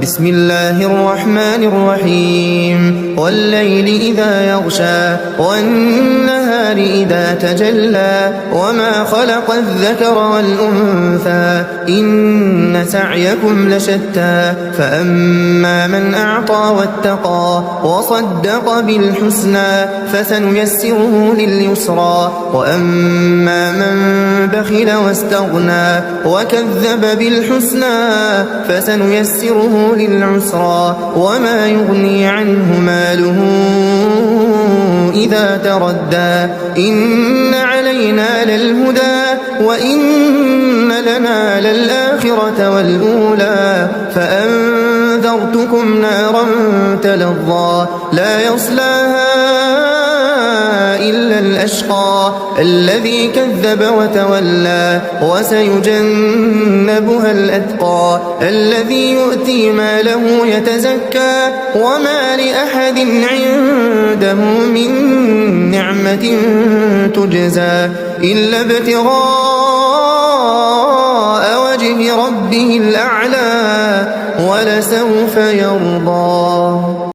بسم الله الرحمن الرحيم والليل إذا يغشى والنهار إذا تجلى وما خلق الذكر والأنثى إن سعيكم لشتى فأما من أعطى واتقى وصدق بالحسنى فسنيسره لليسرى وأما من بخل واستغنى وكذب بالحسنى فسنيسره للعسرى وما يغني عنه ماله إذا تردى إن علينا للهدى وإن لنا للآخرة والأولى فأنذرتكم نارا تلظى لا يصلاها إلا الأشقى الذي كذب وتولى وسيجنبها الأتقى الذي يؤتي ماله يتزكى وما لأحد عنده من نعمة تجزى إلا ابتغاء وجه ربه الأعلى ولسوف يرضى.